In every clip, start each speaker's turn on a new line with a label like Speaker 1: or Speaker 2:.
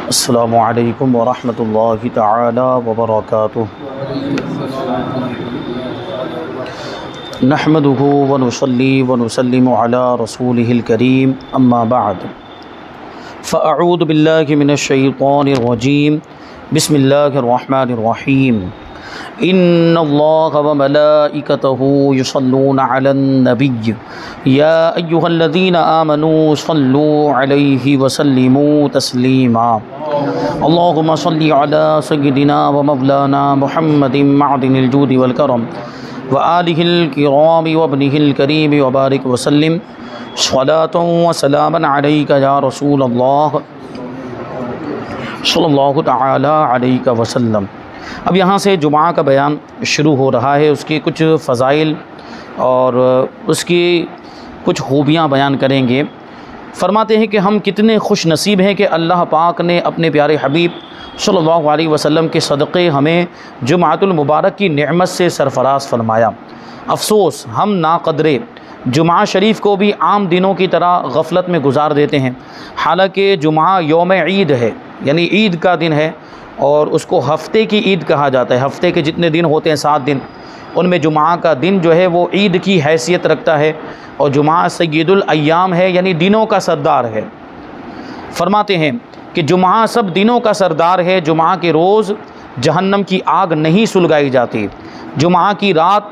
Speaker 1: السلام علیکم ورحمۃ اللہ تعالی وبرکاتہ۔ نحمده ونصلی ونسلم علی رسولہ الکریم، اما بعد فاعوذ باللہ من الشیطان الرجیم، بسم اللہ الرحمن الرحیم۔ ان اللہ وملائکتہ یصلون علی النبی یا ایہا الذین آمنوا صلوا علیہ وسلموا تسلیما۔ اللہم صلی علی سیدنا ومولانا محمد معدن الجود والکرم وآلہ الکرام وابنہ الکریم وبارک وسلم صلاۃ وسلاما علیک یا رسول اللہ صلی اللہ تعالی علیہ وسلم۔ اب یہاں سے جمعہ کا بیان شروع ہو رہا ہے، اس کی کچھ فضائل اور اس کی کچھ خوبیاں بیان کریں گے۔ فرماتے ہیں کہ ہم کتنے خوش نصیب ہیں کہ اللہ پاک نے اپنے پیارے حبیب صلی اللہ علیہ وسلم کے صدقے ہمیں جمعۃ المبارک کی نعمت سے سرفراز فرمایا۔ افسوس ہم ناقدرے جمعہ شریف کو بھی عام دنوں کی طرح غفلت میں گزار دیتے ہیں، حالانکہ جمعہ یوم عید ہے، یعنی عید کا دن ہے، اور اس کو ہفتے کی عید کہا جاتا ہے۔ ہفتے کے جتنے دن ہوتے ہیں 7 دن، ان میں جمعہ کا دن جو ہے وہ عید کی حیثیت رکھتا ہے، اور جمعہ سید الایام ہے، یعنی دنوں کا سردار ہے۔ فرماتے ہیں کہ جمعہ سب دنوں کا سردار ہے۔ جمعہ کے روز جہنم کی آگ نہیں سلگائی جاتی، جمعہ کی رات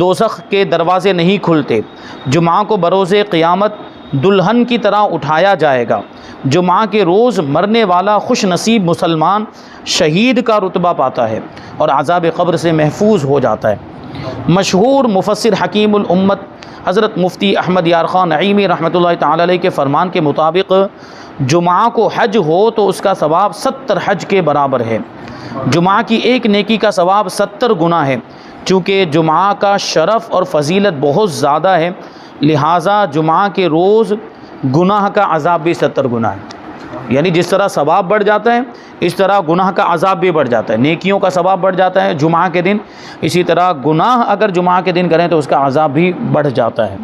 Speaker 1: دوزخ کے دروازے نہیں کھلتے، جمعہ کو بروز قیامت دلہن کی طرح اٹھایا جائے گا، جمعہ کے روز مرنے والا خوش نصیب مسلمان شہید کا رتبہ پاتا ہے اور عذاب قبر سے محفوظ ہو جاتا ہے۔ مشہور مفسر حکیم الامت حضرت مفتی احمد یار خان نعیمی رحمۃ اللہ تعالی علیہ کے فرمان کے مطابق جمعہ کو حج ہو تو اس کا ثواب 70 حج کے برابر ہے۔ جمعہ کی ایک نیکی کا ثواب 70 گنا ہے۔ چونکہ جمعہ کا شرف اور فضیلت بہت زیادہ ہے، لہٰذا جمعہ کے روز گناہ کا عذاب بھی 70 گنا ہے۔ یعنی جس طرح ثواب بڑھ جاتا ہے، اس طرح گناہ کا عذاب بھی بڑھ جاتا ہے۔ نیکیوں کا ثواب بڑھ جاتا ہے جمعہ کے دن، اسی طرح گناہ اگر جمعہ کے دن کریں تو اس کا عذاب بھی بڑھ جاتا ہے۔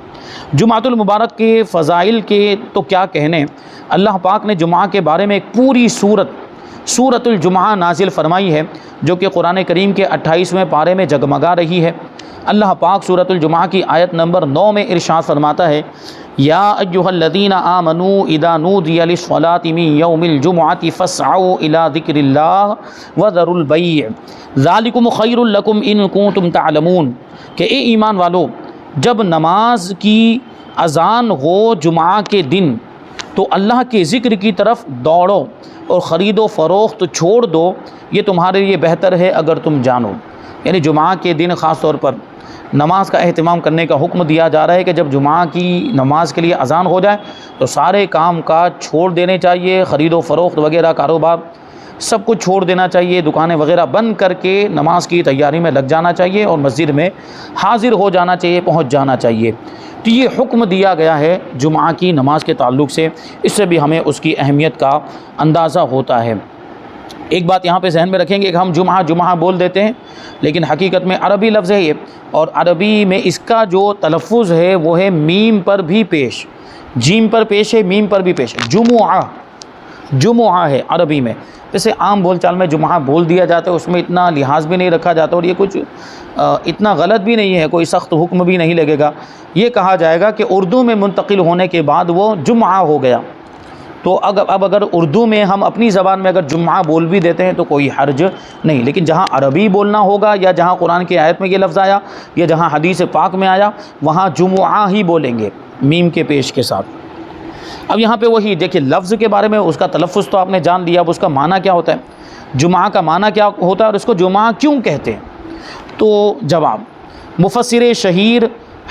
Speaker 1: جمعۃ المبارک کے فضائل کے تو کیا کہنے، اللہ پاک نے جمعہ کے بارے میں ایک پوری سورۃ الجمعہ نازل فرمائی ہے، جو کہ قرآن کریم کے 28ویں پارے میں جگمگا رہی ہے۔ اللہ پاک سورۃ الجمعہ کی آیت نمبر 9 میں ارشاد فرماتا ہے، یا ایھا الذین آمنوا اذا نودی للصلاۃ من یوم الجمعۃ فاسعوا الی ذکر اللہ وذروا البیع ذلکم خیر لکم ان کنتم تعلمون، کہ اے ایمان والو، جب نماز کی اذان ہو جمعہ کے دن تو اللہ کے ذکر کی طرف دوڑو اور خرید و فروخت چھوڑ دو، یہ تمہارے لیے بہتر ہے اگر تم جانو۔ یعنی جمعہ کے دن خاص طور پر نماز کا اہتمام کرنے کا حکم دیا جا رہا ہے کہ جب جمعہ کی نماز کے لیے اذان ہو جائے تو سارے کام کاج چھوڑ دینے چاہیے، خرید و فروخت وغیرہ کاروبار سب کچھ چھوڑ دینا چاہیے، دکانیں وغیرہ بند کر کے نماز کی تیاری میں لگ جانا چاہیے اور مسجد میں حاضر ہو جانا چاہیے، پہنچ جانا چاہیے۔ تو یہ حکم دیا گیا ہے جمعہ کی نماز کے تعلق سے، اس سے بھی ہمیں اس کی اہمیت کا اندازہ ہوتا ہے۔ ایک بات یہاں پہ ذہن میں رکھیں گے کہ ہم جمعہ بول دیتے ہیں، لیکن حقیقت میں عربی لفظ ہے یہ، اور عربی میں اس کا جو تلفظ ہے وہ ہے میم پر بھی پیش، جیم پر پیش ہے، میم پر بھی پیش ہے۔ جمعہ ہے عربی میں، جیسے عام بول چال میں جمعہ بول دیا جاتا ہے، اس میں اتنا لحاظ بھی نہیں رکھا جاتا، اور یہ کچھ اتنا غلط بھی نہیں ہے، کوئی سخت حکم بھی نہیں لگے گا۔ یہ کہا جائے گا کہ اردو میں منتقل ہونے کے بعد وہ جمعہ ہو گیا، تو اب اگر اردو میں ہم اپنی زبان میں اگر جمعہ بول بھی دیتے ہیں تو کوئی حرج نہیں، لیکن جہاں عربی بولنا ہوگا یا جہاں قرآن کی آیت میں یہ لفظ آیا یا جہاں حدیث پاک میں آیا وہاں جمعہ ہی بولیں گے میم کے پیش کے ساتھ۔ اب یہاں پہ وہی دیکھیں، لفظ کے بارے میں اس کا تلفظ تو آپ نے جان لیا، اب اس کا معنی کیا ہوتا ہے، جمعہ کا معنی کیا ہوتا ہے اور اس کو جمعہ کیوں کہتے ہیں؟ تو جواب، مفسر شہیر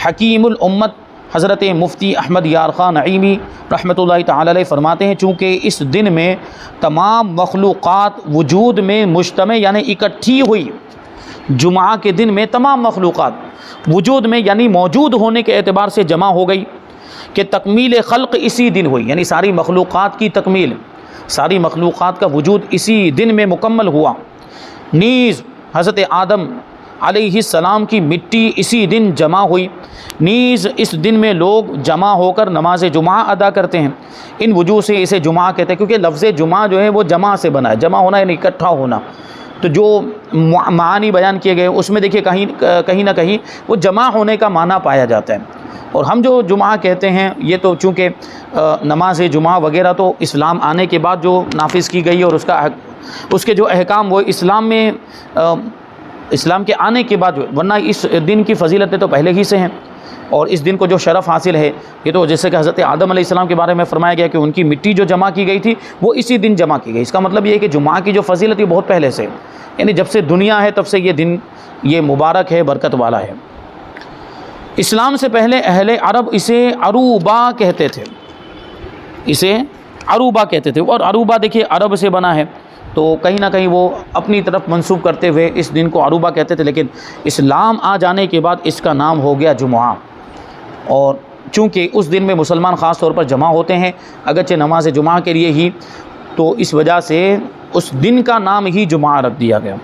Speaker 1: حکیم الامت حضرت مفتی احمد یار خان نعیمی رحمۃ اللہ تعالی علیہ فرماتے ہیں، چونکہ اس دن میں تمام مخلوقات وجود میں مجتمع یعنی اکٹھی ہوئی، جمعہ کے دن میں تمام مخلوقات وجود میں یعنی موجود ہونے کے اعتبار سے جمع ہو گئی، کہ تکمیل خلق اسی دن ہوئی، یعنی ساری مخلوقات کی تکمیل، ساری مخلوقات کا وجود اسی دن میں مکمل ہوا۔ نیز حضرت آدم علیہ السلام کی مٹی اسی دن جمع ہوئی، نیز اس دن میں لوگ جمع ہو کر نماز جمعہ ادا کرتے ہیں۔ ان وجوہ سے اسے جمعہ کہتے ہیں کیونکہ لفظ جمعہ جو ہے وہ جمع سے بنا ہے، جمع ہونا یعنی اکٹھا ہونا۔ تو جو معانی بیان کیے گئے اس میں دیکھیے کہیں نہ کہیں وہ جمع ہونے کا معنی پایا جاتا ہے۔ اور ہم جو جمعہ کہتے ہیں یہ تو چونکہ نماز جمعہ وغیرہ تو اسلام آنے کے بعد جو نافذ کی گئی اور اس کے جو احکام وہ اسلام کے آنے کے بعد، ورنہ اس دن کی فضیلتیں تو پہلے ہی سے ہیں، اور اس دن کو جو شرف حاصل ہے یہ تو جیسے کہ حضرت آدم علیہ السلام کے بارے میں فرمایا گیا کہ ان کی مٹی جو جمع کی گئی تھی وہ اسی دن جمع کی گئی۔ اس کا مطلب یہ ہے کہ جمعہ کی جو فضیلت ہے بہت پہلے سے، یعنی جب سے دنیا ہے تب سے یہ دن یہ مبارک ہے، برکت والا ہے۔ اسلام سے پہلے اہل عرب اسے عروبہ کہتے تھے، اسے عروبہ کہتے تھے، اور عروبہ دیکھیے عرب سے بنا ہے تو کہیں نہ کہیں وہ اپنی طرف منسوب کرتے ہوئے اس دن کو عروبہ کہتے تھے، لیکن اسلام آ جانے کے بعد اس کا نام ہو گیا جمعہ۔ اور چونکہ اس دن میں مسلمان خاص طور پر جمع ہوتے ہیں اگرچہ نماز جمعہ کے لیے ہی، تو اس وجہ سے اس دن کا نام ہی جمعہ رکھ دیا گیا۔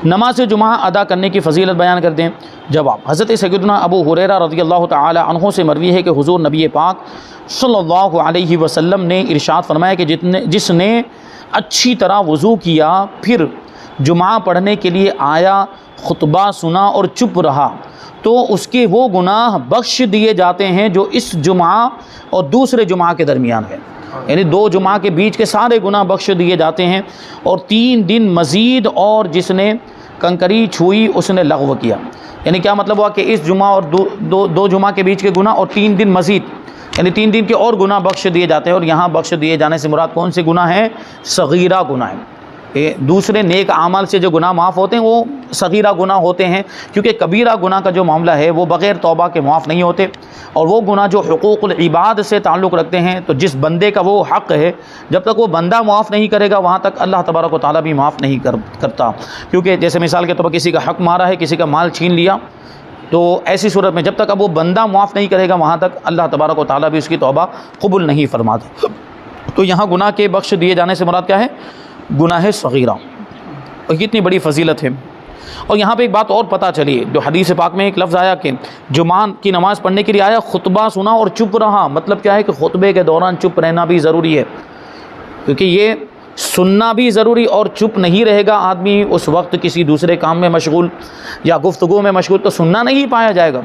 Speaker 1: نماز جمعہ ادا کرنے کی فضیلت بیان کر دیں۔ جواب: حضرت سیدنا ابو ہریرہ رضی اللہ تعالی عنہ سے مروی ہے کہ حضور نبی پاک صلی اللہ علیہ وسلم نے ارشاد فرمایا کہ جس نے اچھی طرح وضو کیا پھر جمعہ پڑھنے کے لیے آیا، خطبہ سنا اور چپ رہا تو اس کے وہ گناہ بخش دیے جاتے ہیں جو اس جمعہ اور دوسرے جمعہ کے درمیان ہے، یعنی 2 جمعہ کے بیچ کے سارے گناہ بخش دیے جاتے ہیں، اور 3 دن مزید، اور جس نے کنکری چھوئی اس نے لغو کیا۔ یعنی کیا مطلب ہوا کہ اس جمعہ اور دو جمعہ کے بیچ کے گناہ اور 3 دن مزید، یعنی 3 دن کے اور گناہ بخش دیے جاتے ہیں۔ اور یہاں بخش دیے جانے سے مراد کون سے گناہ ہیں؟ صغیرہ گناہ ہیں۔ دوسرے نیک اعمال سے جو گناہ معاف ہوتے ہیں وہ صغیرہ گناہ ہوتے ہیں، کیونکہ کبیرہ گناہ کا جو معاملہ ہے وہ بغیر توبہ کے معاف نہیں ہوتے، اور وہ گناہ جو حقوق العباد سے تعلق رکھتے ہیں تو جس بندے کا وہ حق ہے جب تک وہ بندہ معاف نہیں کرے گا وہاں تک اللہ تبارک و تعالیٰ بھی معاف نہیں کرتا۔ کیونکہ جیسے مثال کے طور پر کسی کا حق مارا ہے، کسی کا مال چھین لیا، تو ایسی صورت میں جب تک اب وہ بندہ معاف نہیں کرے گا وہاں تک اللہ تبارک و تعالیٰ بھی اس کی توبہ قبول نہیں فرماتا۔ تو یہاں گناہ کے بخش دیے جانے سے مراد کیا ہے؟ گناہ صغیرہ، اور کتنی بڑی فضیلت ہے۔ اور یہاں پہ ایک بات اور پتہ چلی، جو حدیث پاک میں ایک لفظ آیا کہ جمعہ کی نماز پڑھنے کے لیے آیا، خطبہ سنا اور چپ رہا، مطلب کیا ہے کہ خطبے کے دوران چپ رہنا بھی ضروری ہے، کیونکہ یہ سننا بھی ضروری، اور چپ نہیں رہے گا آدمی اس وقت کسی دوسرے کام میں مشغول یا گفتگو میں مشغول تو سننا نہیں پایا جائے گا۔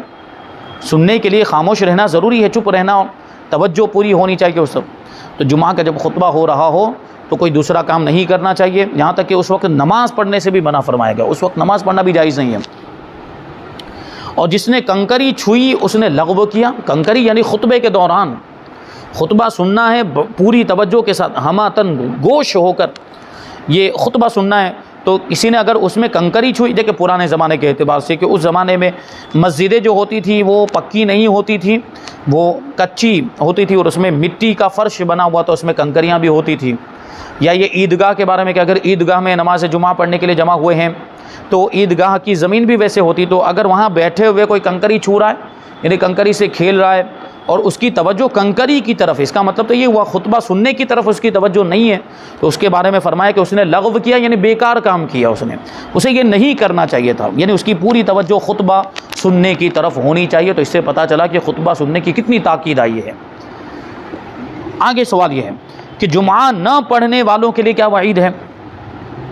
Speaker 1: سننے کے لیے خاموش رہنا ضروری ہے، چپ رہنا، توجہ پوری ہونی چاہیے اس وقت۔ تو جمعہ کا جب خطبہ ہو رہا ہو تو کوئی دوسرا کام نہیں کرنا چاہیے، یہاں تک کہ اس وقت نماز پڑھنے سے بھی منع فرمایا گیا، اس وقت نماز پڑھنا بھی جائز نہیں ہے۔ اور جس نے کنکری چھوئی اس نے لغو کیا۔ کنکری یعنی خطبے کے دوران، خطبہ سننا ہے پوری توجہ کے ساتھ، ہماتن گوش ہو کر یہ خطبہ سننا ہے، تو کسی نے اگر اس میں کنکری چھوئی، دیکھیں پرانے زمانے کے اعتبار سے کہ اس زمانے میں مسجدیں جو ہوتی تھی وہ پکی نہیں ہوتی تھی، وہ کچی ہوتی تھی، اور اس میں مٹی کا فرش بنا ہوا تو اس میں کنکریاں بھی ہوتی تھی۔ یا یہ عیدگاہ کے بارے میں کہ اگر عیدگاہ میں نماز جمعہ پڑھنے کے لیے جمع ہوئے ہیں تو عیدگاہ کی زمین بھی ویسے ہوتی، تو اگر وہاں بیٹھے ہوئے کوئی کنکری چھو رہا ہے یعنی کنکری سے کھیل رہا ہے اور اس کی توجہ کنکری کی طرف، اس کا مطلب تو یہ ہوا خطبہ سننے کی طرف اس کی توجہ نہیں ہے، تو اس کے بارے میں فرمایا کہ اس نے لغو کیا، یعنی بیکار کام کیا، اسے یہ نہیں کرنا چاہیے تھا، یعنی اس کی پوری توجہ خطبہ سننے کی طرف ہونی چاہیے۔ تو اس سے پتہ چلا کہ خطبہ سننے کی کتنی تاکید آئی ہے۔ آگے سوال یہ ہے کہ جمعہ نہ پڑھنے والوں کے لیے کیا وعید ہے؟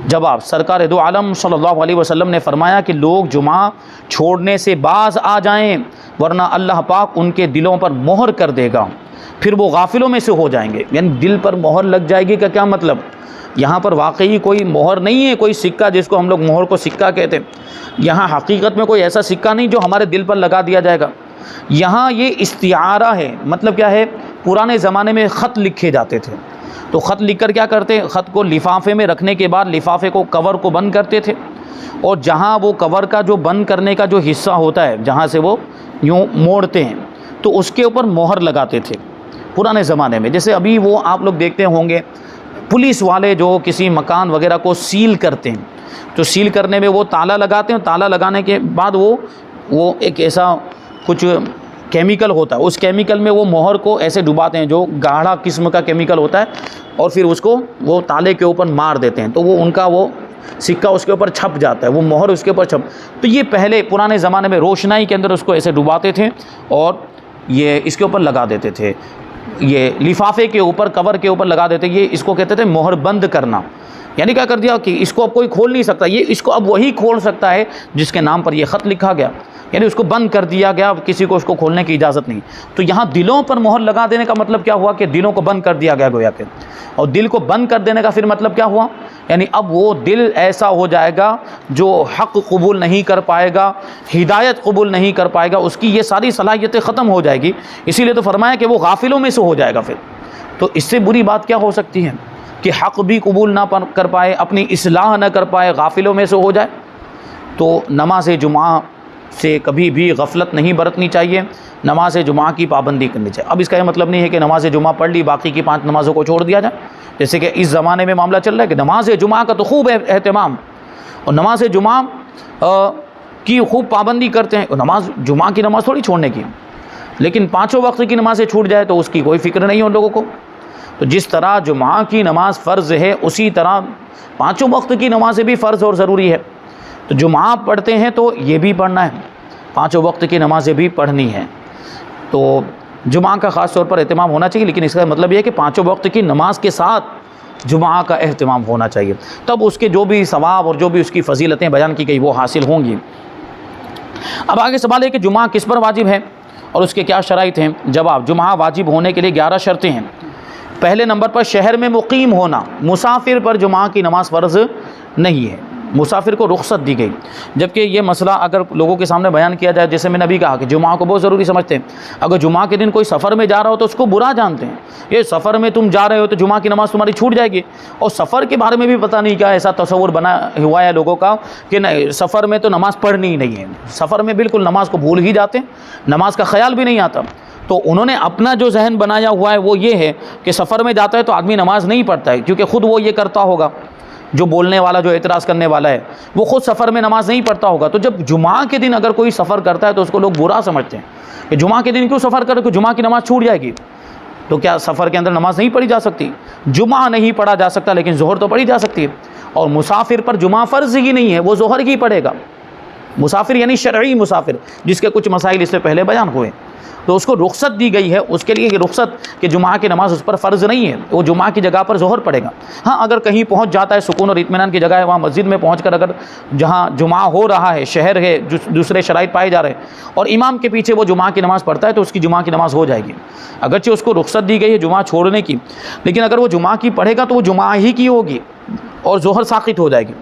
Speaker 1: جواب: سرکار دو عالم صلی اللہ علیہ وسلم نے فرمایا کہ لوگ جمعہ چھوڑنے سے باز آ جائیں ورنہ اللہ پاک ان کے دلوں پر مہر کر دے گا، پھر وہ غافلوں میں سے ہو جائیں گے۔ یعنی دل پر مہر لگ جائے گی کا کیا مطلب؟ یہاں پر واقعی کوئی مہر نہیں ہے، کوئی سکہ جس کو ہم لوگ مہر کو سکہ کہتے ہیں، یہاں حقیقت میں کوئی ایسا سکہ نہیں جو ہمارے دل پر لگا دیا جائے گا، یہاں یہ استعارہ ہے۔ مطلب کیا ہے؟ پرانے زمانے میں خط لکھے جاتے تھے، تو خط لکھ کر کیا کرتے؟ خط کو لفافے میں رکھنے کے بعد لفافے کو کور کو بند کرتے تھے، اور جہاں وہ کور کا جو بند کرنے کا جو حصہ ہوتا ہے جہاں سے وہ یوں موڑتے ہیں تو اس کے اوپر مہر لگاتے تھے پرانے زمانے میں۔ جیسے ابھی وہ آپ لوگ دیکھتے ہوں گے پولیس والے جو کسی مکان وغیرہ کو سیل کرتے ہیں تو سیل کرنے میں وہ تالا لگاتے ہیں، تالا لگانے کے بعد وہ ایک ایسا کچھ کیمیکل ہوتا ہے، اس کیمیکل میں وہ مہر کو ایسے ڈباتے ہیں جو گاڑھا قسم کا کیمیکل ہوتا ہے، اور پھر اس کو وہ تالے کے اوپر مار دیتے ہیں، تو وہ ان کا وہ سکہ اس کے اوپر چھپ جاتا ہے، وہ مہر اس کے اوپر تو یہ پہلے پرانے زمانے میں روشنائی کے اندر اس کو ایسے ڈباتے تھے اور یہ اس کے اوپر لگا دیتے تھے، یہ لفافے کے اوپر، کور کے اوپر لگا دیتے، یہ اس کو کہتے تھے مہر بند کرنا، یعنی کیا کر دیا کہ اس کو اب کوئی کھول نہیں سکتا، یہ اس کو اب وہی کھول سکتا ہے جس کے نام پر یہ خط لکھا گیا، یعنی اس کو بند کر دیا گیا، کسی کو اس کو کھولنے کی اجازت نہیں۔ تو یہاں دلوں پر مہر لگا دینے کا مطلب کیا ہوا کہ دلوں کو بند کر دیا گیا گویا کہ، اور دل کو بند کر دینے کا پھر مطلب کیا ہوا، یعنی اب وہ دل ایسا ہو جائے گا جو حق قبول نہیں کر پائے گا، ہدایت قبول نہیں کر پائے گا، اس کی یہ ساری صلاحیتیں ختم ہو جائے گی، اسی لیے تو فرمایا کہ وہ غافلوں میں سے ہو جائے گا۔ پھر تو اس سے بری بات کیا ہو سکتی ہے کہ حق بھی قبول نہ کر پائے، اپنی اصلاح نہ کر پائے، غافلوں میں سے ہو جائے۔ تو نماز جمعہ سے کبھی بھی غفلت نہیں برتنی چاہیے، نماز جمعہ کی پابندی کرنی چاہیے۔ اب اس کا یہ مطلب نہیں ہے کہ نماز جمعہ پڑھ لی، باقی کی 5 نمازوں کو چھوڑ دیا جائے، جیسے کہ اس زمانے میں معاملہ چل رہا ہے کہ نماز جمعہ کا تو خوب اہتمام، اور نماز جمعہ کی خوب پابندی کرتے ہیں، نماز جمعہ کی نماز تھوڑی چھوڑنے کی، لیکن 5 وقت کی نمازیں چھوٹ جائے تو اس کی کوئی فکر نہیں ہے ان لوگوں کو۔ تو جس طرح جمعہ کی نماز فرض ہے، اسی طرح 5 وقت کی نمازیں بھی فرض اور ضروری ہے۔ تو جمعہ پڑھتے ہیں تو یہ بھی پڑھنا ہے، 5 وقت کی نمازیں بھی پڑھنی ہیں۔ تو جمعہ کا خاص طور پر اہتمام ہونا چاہیے، لیکن اس کا مطلب یہ ہے کہ 5 وقت کی نماز کے ساتھ جمعہ کا اہتمام ہونا چاہیے، تب اس کے جو بھی ثواب اور جو بھی اس کی فضیلتیں بیان کی گئی وہ حاصل ہوں گی۔ اب آگے سوال ہے کہ جمعہ کس پر واجب ہے اور اس کے کیا شرائط ہیں؟ جواب، جمعہ واجب ہونے کے لیے 11 شرطیں ہیں۔ پہلے نمبر پر شہر میں مقیم ہونا، مسافر پر جمعہ کی نماز فرض نہیں ہے، مسافر کو رخصت دی گئی، جبکہ یہ مسئلہ اگر لوگوں کے سامنے بیان کیا جائے، جیسے میں نے ابھی کہا کہ جمعہ کو بہت ضروری سمجھتے ہیں، اگر جمعہ کے دن کوئی سفر میں جا رہا ہو تو اس کو برا جانتے ہیں، یہ سفر میں تم جا رہے ہو تو جمعہ کی نماز تمہاری چھوٹ جائے گی، اور سفر کے بارے میں بھی پتہ نہیں کیا ایسا تصور بنا ہوا ہے لوگوں کا کہ نہیں سفر میں تو نماز پڑھنی ہی نہیں ہے، سفر میں بالکل نماز کو بھول ہی جاتے ہیں، نماز کا خیال بھی نہیں آتا۔ تو انہوں نے اپنا جو ذہن بنایا ہوا ہے وہ یہ ہے کہ سفر میں جاتا ہے تو آدمی نماز نہیں پڑھتا ہے، کیونکہ خود وہ یہ کرتا ہوگا، جو بولنے والا، جو اعتراض کرنے والا ہے وہ خود سفر میں نماز نہیں پڑھتا ہوگا۔ تو جب جمعہ کے دن اگر کوئی سفر کرتا ہے تو اس کو لوگ برا سمجھتے ہیں کہ جمعہ کے دن کیوں سفر کرے، کہ جمعہ کی نماز چھوٹ جائے گی، تو کیا سفر کے اندر نماز نہیں پڑھی جا سکتی؟ جمعہ نہیں پڑھا جا سکتا لیکن ظہر تو پڑھی جا سکتی ہے، اور مسافر پر جمعہ فرض ہی نہیں ہے، وہ ظہر ہی پڑھے گا۔ مسافر یعنی شرعی مسافر، جس کے کچھ مسائل اس سے پہلے بیان ہوئے، تو اس کو رخصت دی گئی ہے، اس کے لیے یہ رخصت کہ جمعہ کی نماز اس پر فرض نہیں ہے، وہ جمعہ کی جگہ پر ظہر پڑھے گا۔ ہاں اگر کہیں پہنچ جاتا ہے، سکون اور اطمینان کی جگہ ہے، وہاں مسجد میں پہنچ کر اگر جہاں جمعہ ہو رہا ہے، شہر ہے، دوسرے شرائط پائے جا رہے ہیں اور امام کے پیچھے وہ جمعہ کی نماز پڑھتا ہے تو اس کی جمعہ کی نماز ہو جائے گی، اگرچہ اس کو رخصت دی گئی ہے جمعہ چھوڑنے کی، لیکن اگر وہ جمعہ کی پڑھے گا تو وہ جمعہ ہی کی ہوگی اور ظہر ساقط ہو جائے گی۔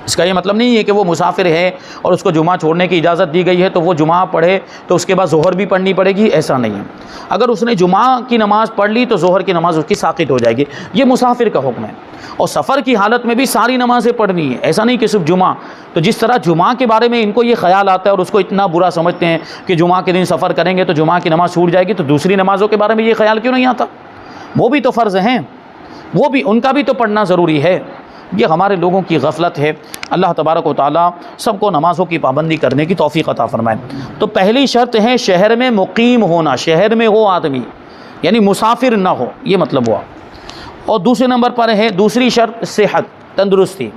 Speaker 1: اس کا یہ مطلب نہیں ہے کہ وہ مسافر ہے اور اس کو جمعہ چھوڑنے کی اجازت دی گئی ہے تو وہ جمعہ پڑھے تو اس کے بعد ظہر بھی پڑھنی پڑے گی، ایسا نہیں ہے۔ اگر اس نے جمعہ کی نماز پڑھ لی تو ظہر کی نماز اس کی ساقط ہو جائے گی، یہ مسافر کا حکم ہے۔ اور سفر کی حالت میں بھی ساری نمازیں پڑھنی ہے، ایسا نہیں کہ صرف جمعہ۔ تو جس طرح جمعہ کے بارے میں ان کو یہ خیال آتا ہے اور اس کو اتنا برا سمجھتے ہیں کہ جمعہ کے دن سفر کریں گے تو جمعہ کی نماز چھوٹ جائے گی، تو دوسری نمازوں کے بارے میں یہ خیال کیوں نہیں آتا؟ وہ بھی تو فرض ہیں، وہ بھی ان کا بھی تو پڑھنا ضروری ہے۔ یہ ہمارے لوگوں کی غفلت ہے۔ اللہ تبارک و تعالیٰ سب کو نمازوں کی پابندی کرنے کی توفیق عطا فرمائے۔ تو پہلی شرط ہے شہر میں مقیم ہونا، شہر میں ہو آدمی، یعنی مسافر نہ ہو، یہ مطلب ہوا۔ اور دوسرے نمبر پر ہے دوسری شرط صحت، تندرستی،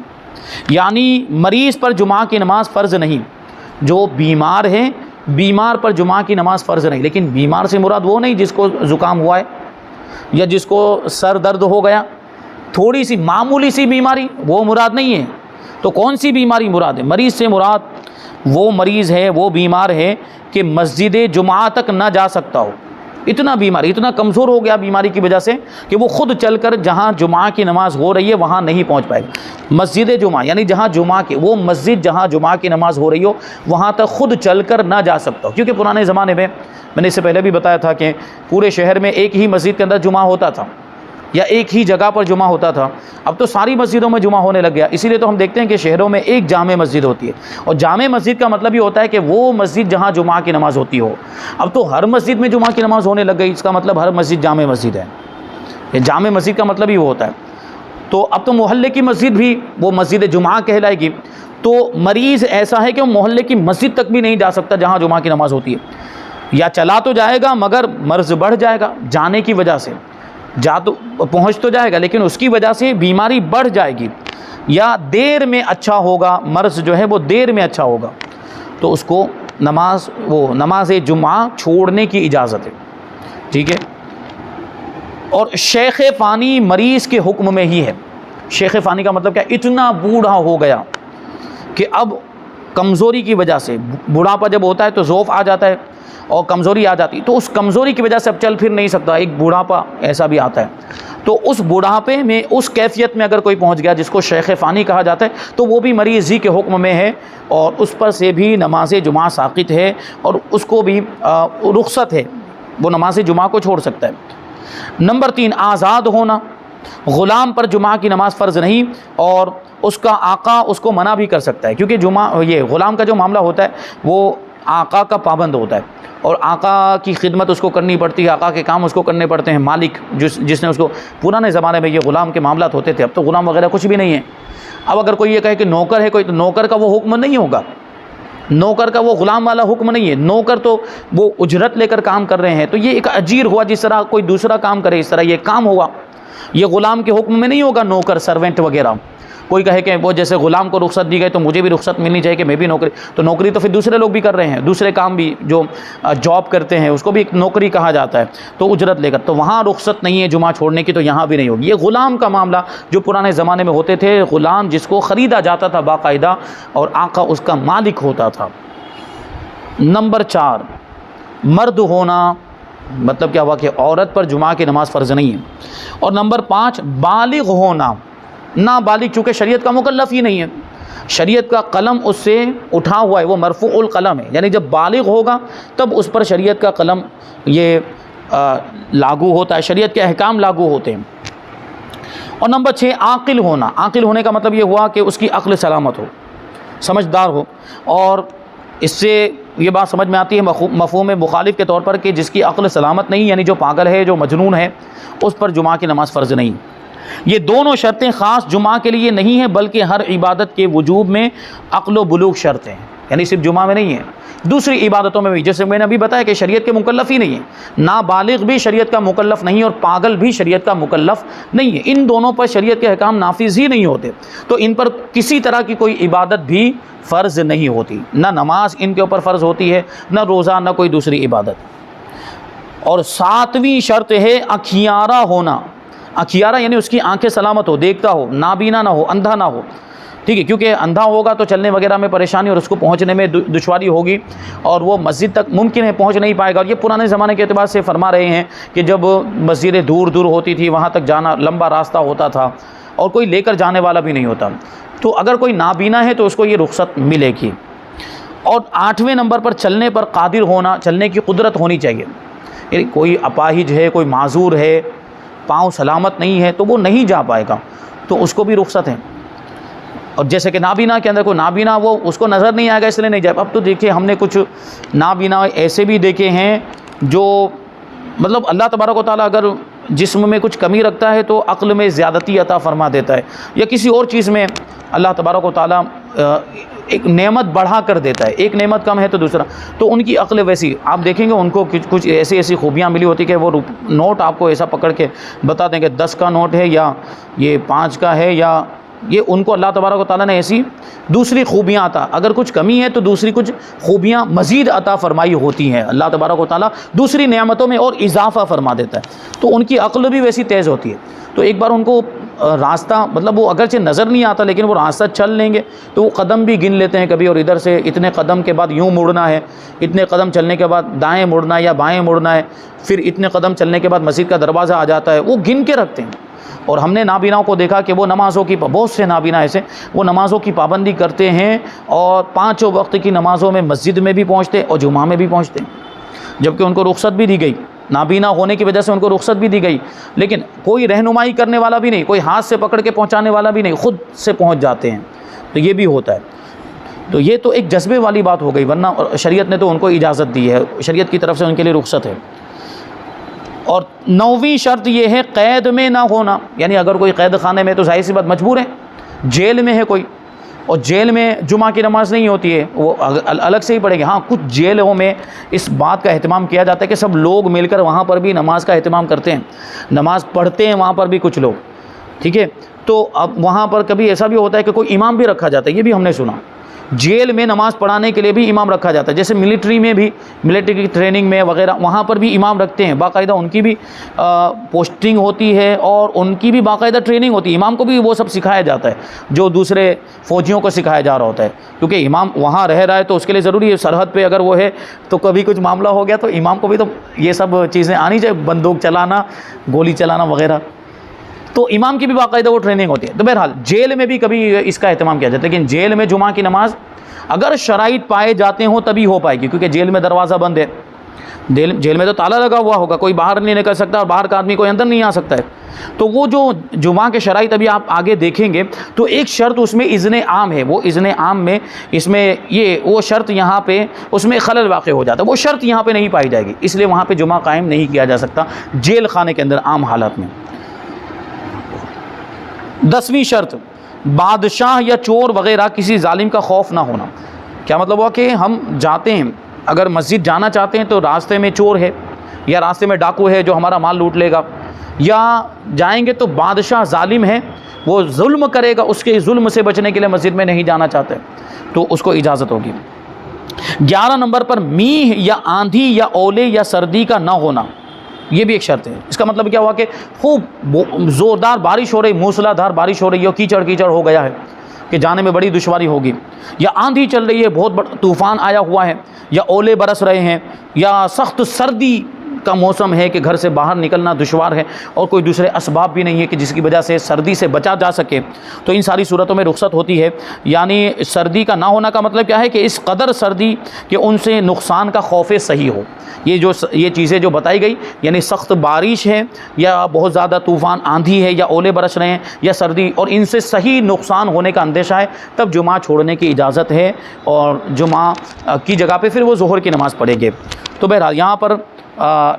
Speaker 1: یعنی مریض پر جمعہ کی نماز فرض نہیں، جو بیمار ہے بیمار پر جمعہ کی نماز فرض نہیں۔ لیکن بیمار سے مراد وہ نہیں جس کو زکام ہوا ہے یا جس کو سر درد ہو گیا، تھوڑی سی معمولی سی بیماری، وہ مراد نہیں ہے۔ تو کون سی بیماری مراد ہے؟ مریض سے مراد وہ مریض ہے، وہ بیمار ہے کہ مسجد جمعہ تک نہ جا سکتا ہو، اتنا بیماری، اتنا کمزور ہو گیا بیماری کی وجہ سے کہ وہ خود چل کر جہاں جمعہ کی نماز ہو رہی ہے وہاں نہیں پہنچ پائے گا۔ مسجد جمعہ یعنی جہاں جمعہ کی، وہ مسجد جہاں جمعہ کی نماز ہو رہی ہو وہاں تک خود چل کر نہ جا سکتا ہو، کیونکہ پرانے زمانے میں نے اس سے پہلے بھی بتایا تھا کہ پورے شہر میں ایک ہی مسجد کے اندر جمعہ ہوتا تھا یا ایک ہی جگہ پر جمعہ ہوتا تھا۔ اب تو ساری مسجدوں میں جمعہ ہونے لگ گیا، اسی لیے تو ہم دیکھتے ہیں کہ شہروں میں ایک جامع مسجد ہوتی ہے، اور جامع مسجد کا مطلب یہ ہوتا ہے کہ وہ مسجد جہاں جمعہ کی نماز ہوتی ہو۔ اب تو ہر مسجد میں جمعہ کی نماز ہونے لگ گئی، اس کا مطلب ہر مسجد جامع مسجد ہے، یہ جامع مسجد کا مطلب ہی وہ ہوتا ہے۔ تو اب تو محلے کی مسجد بھی وہ مسجد جمعہ کہلائے گی۔ تو مریض ایسا ہے کہ وہ محلے کی مسجد تک بھی نہیں جا سکتا جہاں جمعہ کی نماز ہوتی ہے، یا چلا تو جائے گا مگر مرض بڑھ جائے گا جانے کی وجہ سے، جا تو پہنچ تو جائے گا لیکن اس کی وجہ سے بیماری بڑھ جائے گی، یا دیر میں اچھا ہوگا، مرض جو ہے وہ دیر میں اچھا ہوگا، تو اس کو نماز جمعہ چھوڑنے کی اجازت ہے، ٹھیک ہے۔ اور شیخ فانی مریض کے حکم میں ہی ہے۔ شیخ فانی کا مطلب کیا؟ اتنا بوڑھا ہو گیا کہ اب کمزوری کی وجہ سے، بوڑھاپا جب ہوتا ہے تو ضعف آ جاتا ہے اور کمزوری آ جاتی، تو اس کمزوری کی وجہ سے اب چل پھر نہیں سکتا، ایک بوڑھاپا ایسا بھی آتا ہے، تو اس بوڑھاپے میں، اس کیفیت میں اگر کوئی پہنچ گیا جس کو شیخ فانی کہا جاتا ہے، تو وہ بھی مریض ہی کے حکم میں ہے اور اس پر سے بھی نماز جمعہ ساقط ہے اور اس کو بھی رخصت ہے، وہ نماز جمعہ کو چھوڑ سکتا ہے۔ نمبر 3، آزاد ہونا۔ غلام پر جمعہ کی نماز فرض نہیں اور اس کا آقا اس کو منع بھی کر سکتا ہے، کیونکہ یہ غلام کا جو معاملہ ہوتا ہے وہ آقا کا پابند ہوتا ہے اور آقا کی خدمت اس کو کرنی پڑتی ہے، آقا کے کام اس کو کرنے پڑتے ہیں۔ مالک جس نے اس کو، پرانے زمانے میں یہ غلام کے معاملات ہوتے تھے، اب تو غلام وغیرہ کچھ بھی نہیں ہے۔ اب اگر کوئی یہ کہے کہ نوکر ہے کوئی، تو نوکر کا وہ حکم نہیں ہوگا، نوکر کا وہ غلام والا حکم نہیں ہے، نوکر تو وہ اجرت لے کر کام کر رہے ہیں، تو یہ ایک اجیر ہوا، جس طرح کوئی دوسرا کام کرے اس طرح یہ کام ہوا، یہ غلام کے حکم میں نہیں ہوگا۔ نوکر، سرونٹ وغیرہ، کوئی کہے کہ وہ جیسے غلام کو رخصت دی گئی تو مجھے بھی رخصت ملنی چاہیے کہ میں بھی نوکری، تو نوکری تو پھر دوسرے لوگ بھی کر رہے ہیں، دوسرے کام بھی جو جاب کرتے ہیں اس کو بھی ایک نوکری کہا جاتا ہے، تو اجرت لے کر، تو وہاں رخصت نہیں ہے جمعہ چھوڑنے کی، تو یہاں بھی نہیں ہوگی۔ یہ غلام کا معاملہ جو پرانے زمانے میں ہوتے تھے، غلام جس کو خریدا جاتا تھا باقاعدہ اور آقا اس کا مالک ہوتا تھا۔ نمبر 4، مرد ہونا، مطلب کیا ہوا کہ عورت پر جمعہ کی نماز فرض نہیں ہے۔ اور نمبر 5، بالغ ہونا۔ نابالغ چونکہ شریعت کا مکلف ہی نہیں ہے، شریعت کا قلم اس سے اٹھا ہوا ہے، وہ مرفوع القلم ہے، یعنی جب بالغ ہوگا تب اس پر شریعت کا قلم یہ لاگو ہوتا ہے، شریعت کے احکام لاگو ہوتے ہیں۔ اور نمبر 6، عاقل ہونا۔ عاقل ہونے کا مطلب یہ ہوا کہ اس کی عقل سلامت ہو، سمجھدار ہو، اور اس سے یہ بات سمجھ میں آتی ہے مفہوم مخالف کے طور پر کہ جس کی عقل سلامت نہیں، یعنی جو پاگل ہے، جو مجنون ہے، اس پر جمعہ کی نماز فرض نہیں۔ یہ دونوں شرطیں خاص جمعہ کے لیے نہیں ہیں، بلکہ ہر عبادت کے وجوب میں عقل و بلوغ شرط ہیں، یعنی صرف جمعہ میں نہیں ہے، دوسری عبادتوں میں بھی، جیسے میں نے ابھی بتایا کہ شریعت کے مکلف ہی نہیں ہے، نابالغ بھی شریعت کا مکلف نہیں اور پاگل بھی شریعت کا مکلف نہیں ہے، ان دونوں پر شریعت کے احکام نافذ ہی نہیں ہوتے، تو ان پر کسی طرح کی کوئی عبادت بھی فرض نہیں ہوتی، نہ نماز ان کے اوپر فرض ہوتی ہے، نہ روزہ، نہ کوئی دوسری عبادت۔ اور 7ویں شرط ہے اکھیارہ ہونا۔ اکھیارہ یعنی اس کی آنکھیں سلامت ہو، دیکھتا ہو، نابینا نہ ہو، اندھا نہ ہو، ٹھیک ہے، کیونکہ اندھا ہوگا تو چلنے وغیرہ میں پریشانی اور اس کو پہنچنے میں دشواری ہوگی اور وہ مسجد تک ممکن ہے پہنچ نہیں پائے گا، اور یہ پرانے زمانے کے اعتبار سے فرما رہے ہیں کہ جب مسجدیں دور دور ہوتی تھی، وہاں تک جانا لمبا راستہ ہوتا تھا اور کوئی لے کر جانے والا بھی نہیں ہوتا، تو اگر کوئی نابینا ہے تو اس کو یہ رخصت ملے گی۔ اور 8ویں نمبر پر چلنے پر قادر ہونا، چلنے کی قدرت ہونی چاہیے، یعنی کوئی اپاہج ہے، کوئی معذور ہے، پاؤں سلامت نہیں ہے تو وہ نہیں جا پائے گا، تو اس کو بھی رخصت ہے۔ اور جیسے کہ نابینا کے اندر کوئی نابینا، وہ اس کو نظر نہیں آئے گا اس لیے نہیں جائے۔ اب تو دیکھیں ہم نے کچھ نابینا ایسے بھی دیکھے ہیں جو مطلب اللہ تبارک و تعالیٰ اگر جسم میں کچھ کمی رکھتا ہے تو عقل میں زیادتی عطا فرما دیتا ہے، یا کسی اور چیز میں اللہ تبارک و تعالیٰ ایک نعمت بڑھا کر دیتا ہے، ایک نعمت کم ہے تو دوسرا، تو ان کی عقل ویسی، آپ دیکھیں گے ان کو کچھ ایسی خوبیاں ملی ہوتی کہ وہ نوٹ آپ کو ایسا پکڑ کے بتا دیں کہ 10 کا نوٹ ہے یا یہ 5 کا ہے، یا یہ ان کو اللہ تبارک و تعالیٰ نے ایسی دوسری خوبیاں عطا، اگر کچھ کمی ہے تو دوسری کچھ خوبیاں مزید عطا فرمائی ہوتی ہیں، اللہ تبارک و تعالیٰ دوسری نعمتوں میں اور اضافہ فرما دیتا ہے، تو ان کی عقل بھی ویسی تیز ہوتی ہے۔ تو ایک بار ان کو راستہ، مطلب وہ اگرچہ نظر نہیں آتا لیکن وہ راستہ چل لیں گے تو وہ قدم بھی گن لیتے ہیں کبھی، اور ادھر سے اتنے قدم کے بعد یوں مڑنا ہے، اتنے قدم چلنے کے بعد دائیں مڑنا ہے یا بائیں مڑنا ہے، پھر اتنے قدم چلنے کے بعد مسجد کا دروازہ آ جاتا ہے، وہ گن کے رکھتے ہیں۔ اور ہم نے نابیناؤں کو دیکھا کہ وہ نمازوں کی، بہت سے نابینا ایسے وہ نمازوں کی پابندی کرتے ہیں اور 5 وقت کی نمازوں میں مسجد میں بھی پہنچتے اور جمعہ میں بھی پہنچتے ہیں، جبکہ ان کو رخصت بھی دی گئی، نابینا ہونے کی وجہ سے ان کو رخصت بھی دی گئی، لیکن کوئی رہنمائی کرنے والا بھی نہیں، کوئی ہاتھ سے پکڑ کے پہنچانے والا بھی نہیں، خود سے پہنچ جاتے ہیں، تو یہ بھی ہوتا ہے۔ تو یہ تو ایک جذبے والی بات ہو گئی، ورنہ شریعت نے تو ان کو اجازت دی ہے، شریعت کی طرف سے ان کے لیے رخصت ہے۔ اور 9ویں شرط یہ ہے قید میں نہ ہونا، یعنی اگر کوئی قید خانے میں تو ظاہر سی بات مجبور ہے، جیل میں ہے کوئی اور جیل میں جمعہ کی نماز نہیں ہوتی ہے، وہ الگ سے ہی پڑھیں گے۔ ہاں کچھ جیلوں میں اس بات کا اہتمام کیا جاتا ہے کہ سب لوگ مل کر وہاں پر بھی نماز کا اہتمام کرتے ہیں، نماز پڑھتے ہیں وہاں پر بھی کچھ لوگ، ٹھیک ہے. تو اب وہاں پر کبھی ایسا بھی ہوتا ہے کہ کوئی امام بھی رکھا جاتا ہے, یہ بھی ہم نے سنا. جیل میں نماز پڑھانے کے لیے بھی امام رکھا جاتا ہے, جیسے ملٹری میں بھی, ملٹری کی ٹریننگ میں وغیرہ وہاں پر بھی امام رکھتے ہیں, باقاعدہ ان کی بھی پوسٹنگ ہوتی ہے اور ان کی بھی باقاعدہ ٹریننگ ہوتی ہے. امام کو بھی وہ سب سکھایا جاتا ہے جو دوسرے فوجیوں کو سکھایا جا رہا ہوتا ہے, کیونکہ امام وہاں رہ رہا ہے تو اس کے لیے ضروری ہے سرحد پہ اگر وہ ہے تو کبھی کچھ معاملہ ہو گیا تو امام کو بھی تو یہ سب چیزیں آنی چاہیے, بندوق چلانا, گولی چلانا وغیرہ. تو امام کی بھی باقاعدہ وہ ٹریننگ ہوتی ہے. تو بہرحال جیل میں بھی کبھی اس کا اہتمام کیا جاتا ہے, لیکن جیل میں جمعہ کی نماز اگر شرائط پائے جاتے ہوں تبھی ہو پائے گی, کیونکہ جیل میں دروازہ بند ہے, جیل میں تو تالا لگا ہوا ہوگا, کوئی باہر نہیں نکل سکتا اور باہر کا آدمی کوئی اندر نہیں آ سکتا ہے. تو وہ جو جمعہ کے شرائط ابھی آپ آگے دیکھیں گے تو ایک شرط اس میں اذن عام ہے, وہ اذن عام میں اس میں یہ وہ شرط یہاں پہ اس میں خلل واقع ہو جاتا ہے, وہ شرط یہاں پہ نہیں پائی جائے گی, اس لیے وہاں پہ جمعہ قائم نہیں کیا جا سکتا جیل خانے کے اندر عام حالات میں. 10ویں شرط, بادشاہ یا چور وغیرہ کسی ظالم کا خوف نہ ہونا. کیا مطلب ہوا کہ ہم جاتے ہیں, اگر مسجد جانا چاہتے ہیں تو راستے میں چور ہے یا راستے میں ڈاکو ہے جو ہمارا مال لوٹ لے گا, یا جائیں گے تو بادشاہ ظالم ہے وہ ظلم کرے گا, اس کے ظلم سے بچنے کے لیے مسجد میں نہیں جانا چاہتے تو اس کو اجازت ہوگی. 11 نمبر پر میہ یا آندھی یا اولے یا سردی کا نہ ہونا, یہ بھی ایک شرط ہے. اس کا مطلب کیا ہوا کہ خوب زوردار بارش ہو رہی, موسلا دھار بارش ہو رہی ہے, کیچڑ کیچڑ ہو گیا ہے کہ جانے میں بڑی دشواری ہوگی, یا آندھی چل رہی ہے, بہت بڑا طوفان آیا ہوا ہے, یا اولے برس رہے ہیں, یا سخت سردی کا موسم ہے کہ گھر سے باہر نکلنا دشوار ہے اور کوئی دوسرے اسباب بھی نہیں ہے کہ جس کی وجہ سے سردی سے بچا جا سکے, تو ان ساری صورتوں میں رخصت ہوتی ہے. یعنی سردی کا نہ ہونا کا مطلب کیا ہے کہ اس قدر سردی کہ ان سے نقصان کا خوف صحیح ہو. یہ چیزیں جو بتائی گئی, یعنی سخت بارش ہے یا بہت زیادہ طوفان آندھی ہے یا اولے برس رہے ہیں یا سردی, اور ان سے صحیح نقصان ہونے کا اندیشہ ہے, تب جمعہ چھوڑنے کی اجازت ہے اور جمعہ کی جگہ پہ پھر وہ ظہر کی نماز پڑھیں گے. تو بہرحال یہاں پر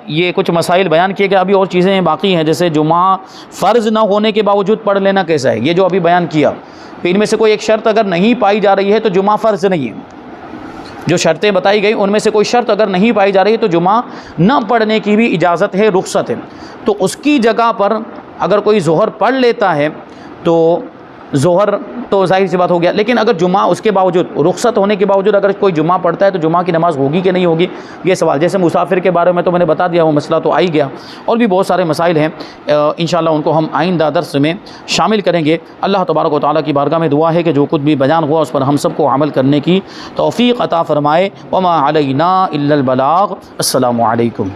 Speaker 1: یہ کچھ مسائل بیان کیے گئے, ابھی اور چیزیں باقی ہیں, جیسے جمعہ فرض نہ ہونے کے باوجود پڑھ لینا کیسا ہے, یہ جو ابھی بیان کیا, پھر ان میں سے کوئی ایک شرط اگر نہیں پائی جا رہی ہے تو جمعہ فرض نہیں ہے. جو شرطیں بتائی گئی ان میں سے کوئی شرط اگر نہیں پائی جا رہی ہے تو جمعہ نہ پڑھنے کی بھی اجازت ہے, رخصت ہے. تو اس کی جگہ پر اگر کوئی ظہر پڑھ لیتا ہے تو ظہر تو ظاہر سی بات ہو گیا, لیکن اگر جمعہ اس کے باوجود رخصت ہونے کے باوجود اگر کوئی جمعہ پڑھتا ہے تو جمعہ کی نماز ہوگی کہ نہیں ہوگی, یہ سوال. جیسے مسافر کے بارے میں تو میں نے بتا دیا, وہ مسئلہ تو آ ہی گیا, اور بھی بہت سارے مسائل ہیں, انشاءاللہ ان کو ہم آئندہ درس میں شامل کریں گے. اللہ تبارک و تعالیٰ کی بارگاہ میں دعا ہے کہ جو کچھ بھی بیان ہوا اس پر ہم سب کو عمل کرنے کی توفیق عطا فرمائے. وما علینا الا البلاغ. السلام علیکم.